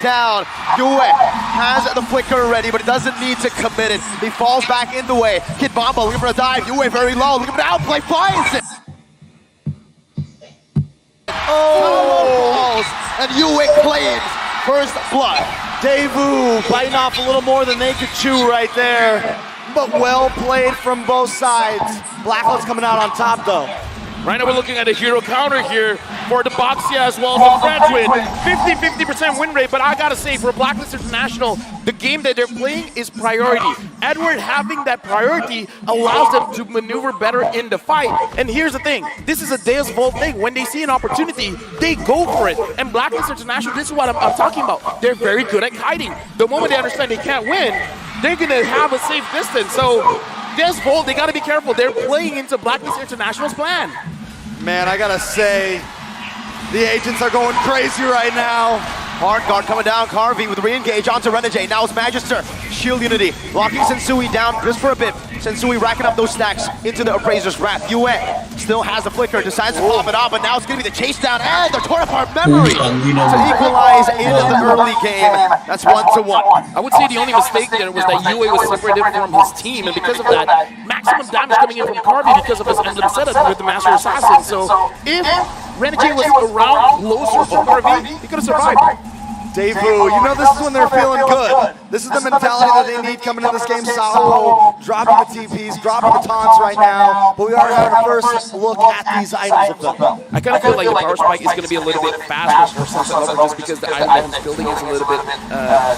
down. Yue has the flicker ready, but it doesn't need to commit it. He falls back in the way. Kid Bomba looking for a dive. Yue very low. Looking for the outplay. Finds it. Oh! And Yue claims first blood. Daewoo biting off a little more than they could chew right there. But well played from both sides. Blacklet's coming out on top though. Right now we're looking at a hero counter here for the Boxia as well as the French win. 50% win rate, but I gotta say for Blacklist International, the game that they're playing is priority. Edward having that priority allows them to maneuver better in the fight. And here's the thing, this is a Deus Vult thing. When they see an opportunity, they go for it. And Blacklist International, this is what I'm talking about. They're very good at kiting. The moment they understand they can't win, they're gonna have a safe distance. So Deus Vult, they gotta be careful. They're playing into Blacklist International's plan. Man, I gotta say, the agents are going crazy right now. Hard guard coming down. Carvey with re-engage onto Renegade. Now it's Magister. Shield Unity. Locking Sensui down just for a bit. Sensui racking up those stacks into the Appraiser's wrap. Yue still has the flicker. Decides to pop it off, but now it's going to be the chase down and the torn apart memory to equalize in the early game. That's 1-1. I would say the only mistake there was that Yue was separated from his team, and because of that, maximum damage coming in from Carvey because of his emblem setup with the Master Assassin. So if Renegade was around closer to Carvey, he could have survived. Daewoo, you know this is when they're feeling good. This is the mentality that they need coming into this game. Salvo dropping the TPs, dropping the taunts right now. But we are having a first look at these items of them. I kind of feel like the power spike is going to be a little bit faster for Sunset Lover just because the item that he's building is a little bit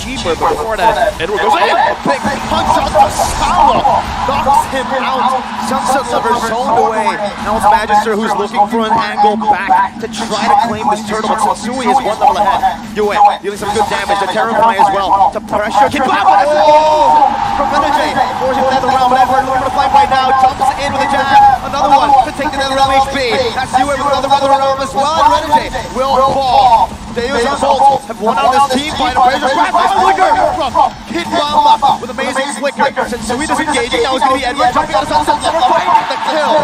cheaper. But before that, Edward goes in. A big punch on the Salo. Knocks him out. Sunset Lover zoned away. Now it's Magister who's looking for an angle back to try to claim this turtle. But Sensui is one level ahead. Yue dealing some good damage to Terrify as well. To pressure Kid Bomba. Oh! From Renegade. Forcing the nether realm. Edward looking for the fight right now. Jumps in with a jab. Another one to take the nether realm HP. That's Yue with another nether realm as well. And Renegade will fall. Deus Vult have won on this team fight. Appraiser's wrap. Flicker from Kid Bomba with amazing flicker. Sensui disengaging. Now it's going to be Edward jumping out of Sunset Lover. Finding the kill.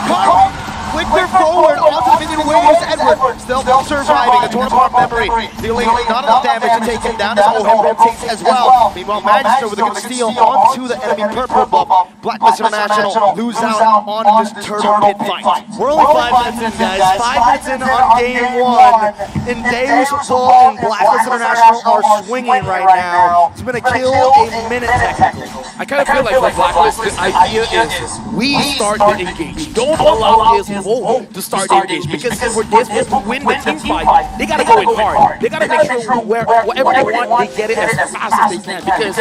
Carvey flicker forward onto the minion waves. Edward still surviving the torn apart memory, dealing not enough damage to take him down as Ohem rotates as well. Meanwhile, Magister with a good steal onto the enemy purple buff. Blacklist International lose out on this turtle pit fight. We're only 5 minutes in, guys. 5 minutes in on game 1. And Deus Vult and Blacklist International are swinging right now. It's been a kill a minute technically. I kind of feel like for Blacklist, the idea is we start to engage. Don't allow Deus Vult to start to engage, because for Deus Vult to win the team fight, they gotta go in hard. They gotta make sure whatever they want, they get it as fast as they can. Because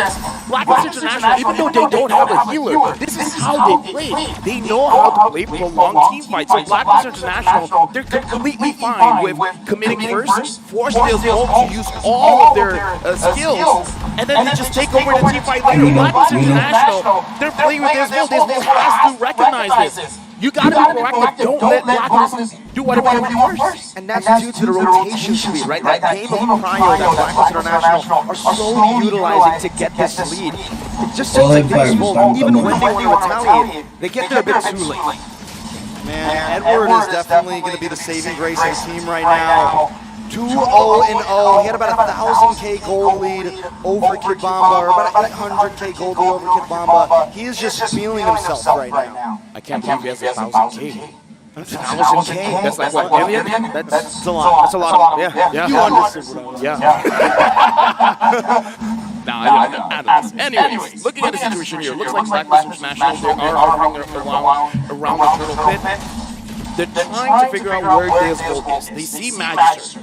Blacklist International, even though they don't have a healer, this is how they play. They know how to play prolonged team fights. So Blacklist International, they're completely fine with committing first, force Deus Vult to use all of their skills, and then they just take over the team fight later. Blacklist International, they're playing with Deus Vult. Deus Vult has to recognize this. You gotta be proactive. Don't let Blacklist do whatever they want first. And that's due to the rotation speed, right? That game of prior that Blacklist International are slowly utilizing to get this lead. It just seems like Deus Vult, even when they want to retaliate, they get there a bit too late. Man, Edward is definitely going to be the saving grace of his team right now. 2-0-0. He had about 1,000K gold lead over Kid Bomba, or about 800K gold lead over Kid Bomba. He is just feeling himself right now. I can't believe he has 1,000K. 1,000K? That's like what, $1 million? That's a lot. That's a lot. Yeah. You understood what I was saying. Nah, I don't. Anyways, looking at the situation here, it looks like Blacklist International, they are hovering around the turtle pit. They're trying to figure out where Deus Vult is. They see Magister.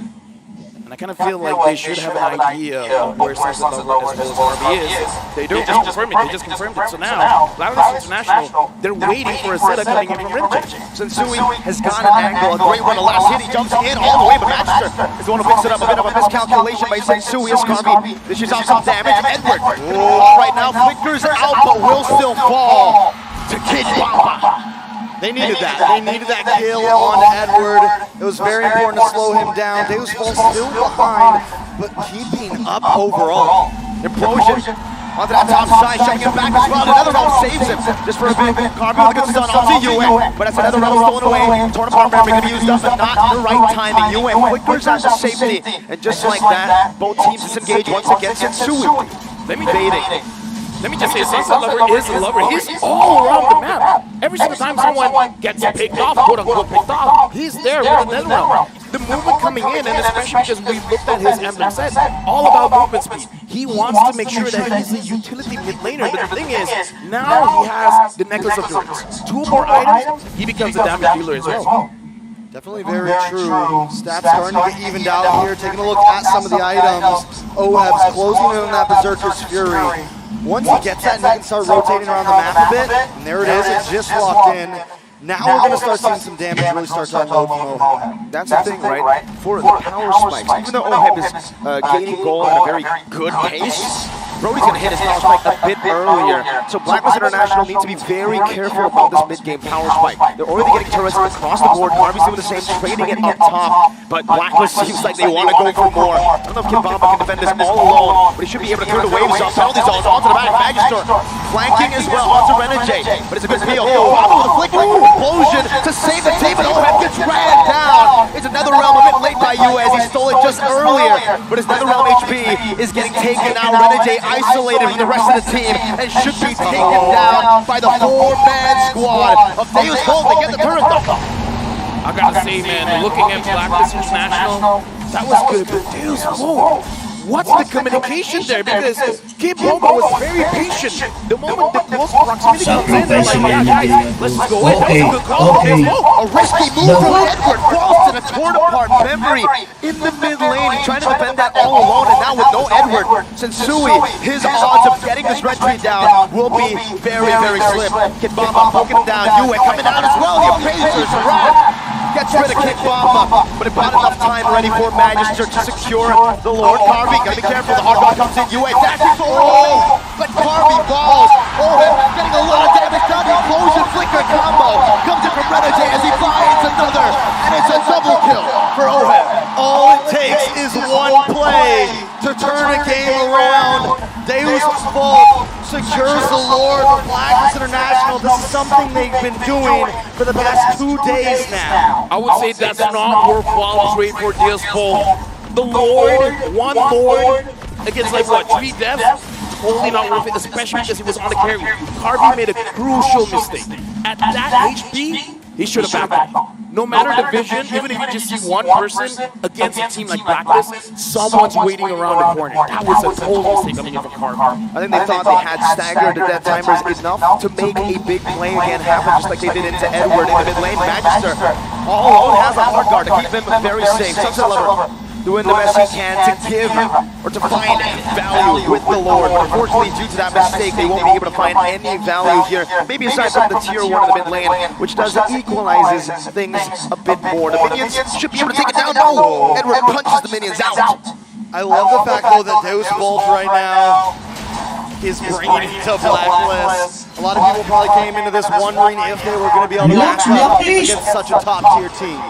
And I kind of feel like they should have an idea of where Sunset Lover as well as Carvey is. They don't just confirm it, they just confirmed it. So now, Blacklist International, they're waiting for a setup coming in from Renegade. Sensui has got an angle, a great one. The last hit, he jumps in all the way, but Magister is the one who picks it up. A bit of a miscalculation by Sensui as Carvey dishes out some damage. Edward, right now, flickers out, but will still fall to Kid Bomba. They needed that. They needed that kill on Edward. It was very important to slow him down. Deus Vult still behind, but keeping up overall. Implosion Onto that top side, checking him back as well. Another round saves him just for a bit. Carby with a good stun onto Yue, but that's another round stolen away. Torn apart memory going to be used up, but not the right timing. Yue quick burst out to safety, and just like that, both teams disengage once again. Sensui Let me just say, Sunset Lover is a lover. He's all around the map. Every single time someone gets picked off, quote unquote picked off, he's there with another round. The movement coming in, and especially because we looked at his emblem set, all about movement speed. He wants to make sure that he's a utility mid laner, but the thing is, now he has the necklace of druids. 2 more items, he becomes a damage dealer as well. Definitely very true. Stats starting to get evened out here. Taking a look at some of the items. Oheb's closing in on that Berserker's Fury. Once he gets that, and he can start rotating around the map a bit, and there it is, it's just locked in. Now we're going to start seeing some damage really start to unload from Oheb. That's the thing, right? For the power spikes, even though Oheb is gaining gold at a very good pace, Brody's going to hit his power spike a bit earlier. So Blacklist International needs to be very careful about this mid-game power spike. They're already getting turrets across the board. Harvey's doing the same, trading it up top. But Blacklist seems like they want to go for more. I don't know if Kid Bomba can defend this all alone, but he should be able to clear the waves off. Penalty zones onto the back. Magister flanking as well onto Renegade. But it's a good peel. Bomba with a flickering explosion to save the team, and Oheb gets ran down. It's another realm a bit late by Yue as he stole it just earlier. But his nether realm HP is getting taken out. Renegade isolated from the rest of the team and should be taken down by the 4-man squad of Deus Vult to get the turret though. I gotta say, man, looking at Blacklist International, that was good, but Deus Vult, what's the communication there? Because Kid Bomba was very patient. The moment the close proximity comes in, they're like, yeah, guys, let's just go in. That was a good call. Deus Vult, A risky move from Edward. Ralston, a torn apart memory in the mid lane. He's trying to defend that all alone, and now with no Edward, Sensui, his odds of getting this red tree down will be very, very slim. Kid Bomba poking him down. Yue coming down as well. The appraisers, Rat gets rid of Kid Bomba, but it bought enough time ready for Magister to secure the Lord. Carby, gotta be careful. The hard ball comes in. Yue dashes. Oh, but Carby balls. Oheb getting a lot of damage done. The explosion flicker combo comes in from Renegade as he finds another, and it's a double kill for Oheb. All it takes is one play to turn a game around. Deus Vult secures the Lord for Blacklist International. This is something they've been doing for the past 2 days now. I would say that's not worthwhile trade for Deus Vult. The Lord, one Lord, against like what, 3 deaths? Totally not worth it, especially because he was on the carry. Carby made a crucial mistake. At that HP, he should have backed off. No matter the vision, even if you just see one person against a team like Blacklist, someone's waiting around the corner. That was a total mistake coming in from Carby. I think they thought they had staggered the death timers enough to make a big play again happen, just like they did into Edward in the mid lane. Magister all alone has a hard guard to keep him very safe. Sunset Lover doing the best he can to give or to find value with the Lord. But unfortunately, due to that mistake, they won't be able to find any value here. Maybe aside from the tier 1 of the mid lane, which does equalizes things a bit more. The minions should be able to take it down. No! Edward punches the minions out. I love the fact, though, that Deus Vult right now is bringing it to Blacklist. A lot of people probably came into this wondering if they were going to be able to match up against such a top-tier team.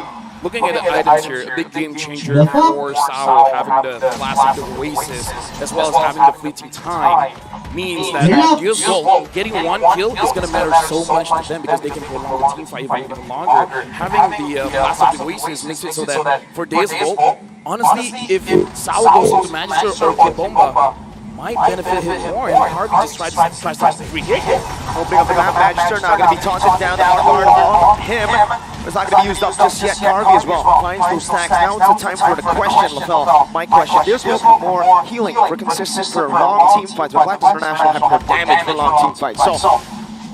Looking at the items here, a big game changer for Sao, having the classic Oasis, as well as having the fleeting time, means that Deus Vult getting 1 kill is going to matter so much to them because they can prolong the team fight even longer. Having the classic Oasis makes it so that for Deus Vult, honestly, if Sao goes into Magister or Kid Bomba, might benefit him more, and Harvey just tries to free hit. Opening up the map, Magister now going to be taunted down. The hard guard on him. It's not going to be used up just yet. Carby as well finds those stacks. Now it's the time for the question, LaFell. My question, there's more healing for consistent for long team fights, but Blacklist International have more damage for long team fights. So,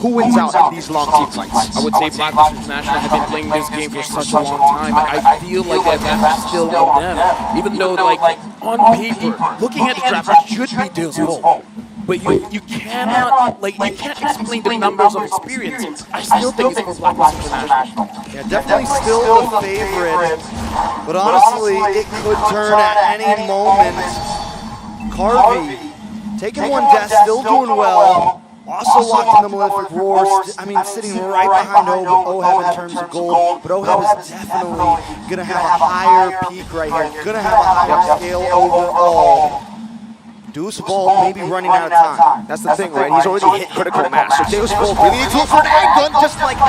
who wins out in these long team fights? I would say Blacklist International have been playing this game for such a long time. I feel like that match is still on them. Even though, like, on paper, looking at the draft, it should be Deus Vult. But you cannot, like, you can't explain the numbers of experience. I still think it's for Blacklist International. Yeah, definitely still the favorite. But honestly, it could turn at any moment. Carby, taking 1 death, still doing well. Also locked in the Malefic Roar. I mean, sitting right behind Oheb in terms of gold. But Oheb is definitely going to have a higher peak right here. Going to have a higher scale overall. Deuce Volt may be running out of time. That's the thing, right? He's already hit critical mass. So Deus Volt really needs to look for an angle, just like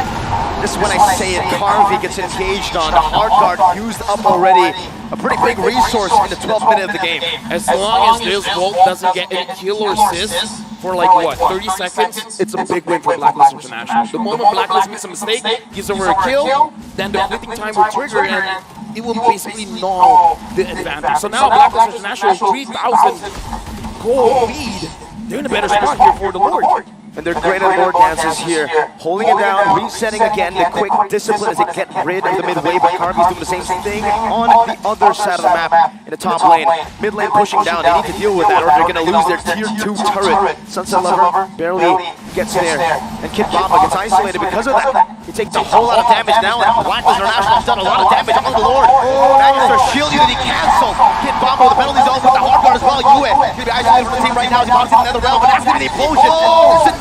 this is when I say it, Carvey gets engaged on. Hard guard used up already. A pretty big resource in the 12th minute of the game. As long as Deus Volt doesn't get any kill or assist for like what, 30 seconds, it's a big win for Blacklist International. The moment Blacklist makes a mistake, gives over a kill, then the flipping time will trigger and it will basically null the advantage. So now Blacklist International, 3,000 goal lead. They're in a better spot here for the Lord. And they're great at Lord dances here. Holding it down, resetting again. The quick discipline as they get rid of the mid-wave, but Carvey's doing the same thing on the other side of the map in the top lane. Mid lane pushing down. They need to deal with that or they're going to lose their tier 2 turret. Sunset Lover barely gets there. And Kid Bamba gets isolated because of that. He takes a whole lot of damage now, and Blacklist International has done a lot of damage on the Lord. Magister shield you, then he cancels. Kid Bamba with the penalties off with the hard guard as well. Yue going to be isolated from the team right now as he bounces in another realm, but that's going to be an implosion.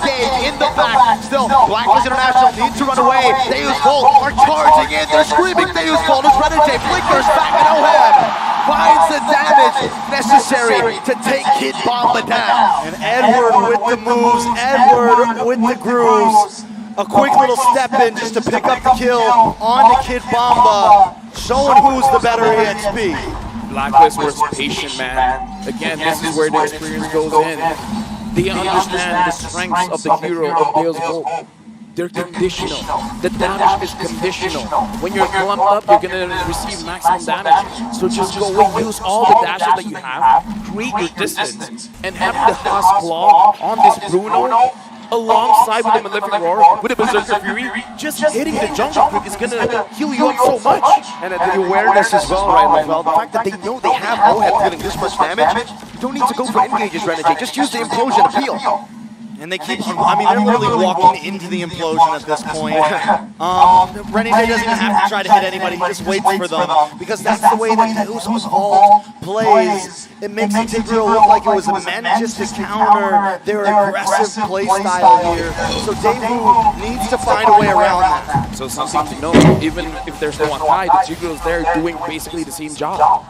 In the back, still, Blacklist International needs to run away. Deus Volt are charging in, they're screaming Deus Volt as Renegade flickers back at Oheb. Finds the damage necessary to take Kid Bamba down. And Edward with the moves, Edward with the grooves. A quick little step in just to pick up the kill on the Kid Bamba, showing who's the better EXP. Blacklist was patient, man. Again, this is where the experience goes in. They understand the strengths of the hero of Deus Volt. They're conditional. The damage is conditional. When you're clumped up, you're going to receive maximum damage. So just go and use all the dashes that you have, create your distance, and have the Haas Claw on this Bruno alongside with the Malefic Roar, with the Berserker Fury. Just hitting the jungle quick is going to heal you up so much. And the awareness as well, right? Well, the fact that they know they have Oheb dealing this much damage, you don't need to go for engages, Renegade. Just use the implosion appeal. And they keep, I mean, they're literally walking into the implosion at this point. Renegade doesn't have to try to hit anybody, he just waits for them. Because that's the way that Deus Volt plays. It makes Tigreal look like it was meant just to counter their aggressive play style here. So Devu needs to find a way around that. So something to know, even if there's no one high, the Tigreal's there doing basically the same job.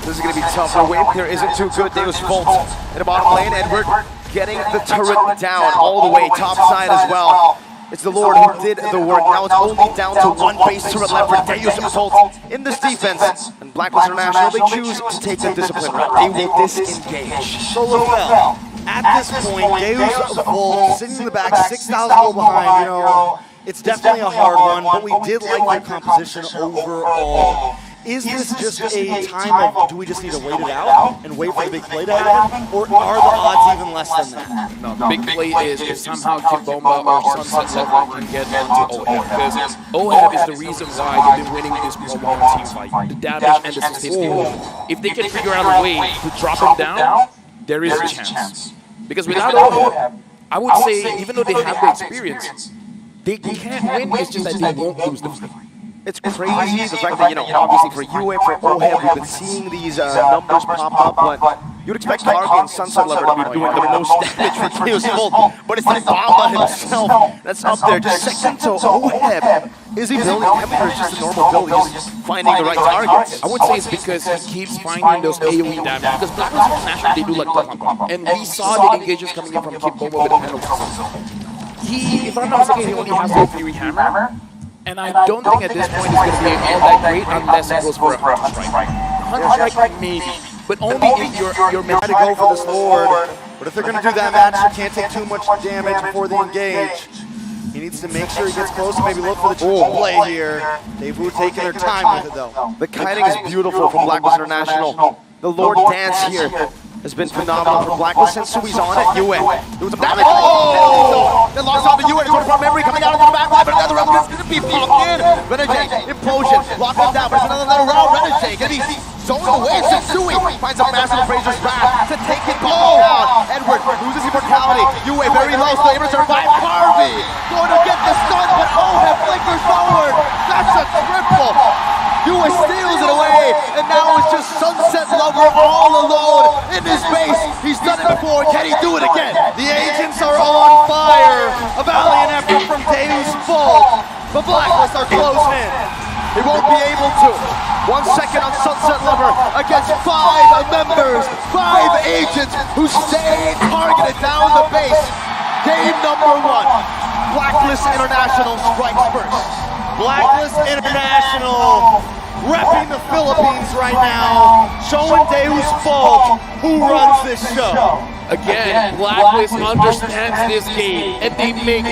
This is going to be tough. The wave here isn't too good. Deus Volt in the bottom lane. Edward getting the turret down all the way, top side as well. It's the Lord who did the work. Now it's only down to one base turret left for Deus Volt in this defense. And Blacklist International, they choose to take the discipline route. They will disengage. So Lavelle, at this point, Deus Volt sitting in the back, 6,000 goal behind, you know, it's definitely a hard one, but we did like their composition overall. Is this just a time of, do we just need to wait it out and wait for the big play to happen? Or are the odds even less than that? No, the big play is if somehow Kid Bamba or Sunset Lover can get onto Oheb. Because Oheb is the reason why they've been winning this pro team fight. The damage and the sustainability. If they can figure out a way to drop him down, there is a chance. Because without Oheb, I would say, even though they have the experience, they can't win, it's just that they won't lose the fight. It's crazy, the fact that, you know, obviously for Yue, for Oheb, we've been seeing these numbers pop up, but you'd expect Carvey and Sunset Lover to be doing the most damage for Deus Volt, but it's the Bamba himself that's up there, just second to Oheb. Is he building temperature? It's just a normal build, he's just finding the right targets. I would say it's because he keeps finding those AoE damage, because Blacklist International, they do like pump, and we saw the engages coming in from Kid Bamba with the penalties. He, if I'm not mistaken, he only has the Fury Hammer. And I don't think at this point it's going to be all that great unless it goes for a 100 strike. 100 strike maybe, but only if you're meant to go for this Lord. But if they're going to do that match, you can't take too much damage before they engage. He needs to make sure he gets close and maybe look for the triple play here. Devu taking their time with it though. The kiting is beautiful from Blacklist International. The Lord dance here has been phenomenal for Blacklist. Sensui's on it. Yue doing some damage. Oh! They lost on the Yue. It's from memory coming out of the back line, but another round is going to be popped in. Renegade, implosion, lock him down, but it's another round. Renegade going to be zoned away. Sensui finds a massive Fraser's back to take it down. Edward loses immortality. Yue very low, still able to survive. Carvey going to get the stun, but Oheb flickers forward. That's a triple. Yue steals it away, and now it's just Sunset Lover all alone in his base. He's done it before, can he do it again? The agents are on fire. A valiant effort from Deus Volt. The Blacklist are closing in. He won't be be able to. 1 second on Sunset Lover against 5 members, 5 agents who stay targeted down the base. Game number 1. Blacklist International strikes first. Blacklist International repping the Philippines right now, showing Deus Folk who runs this show. Again, Blacklist understands this game, and they make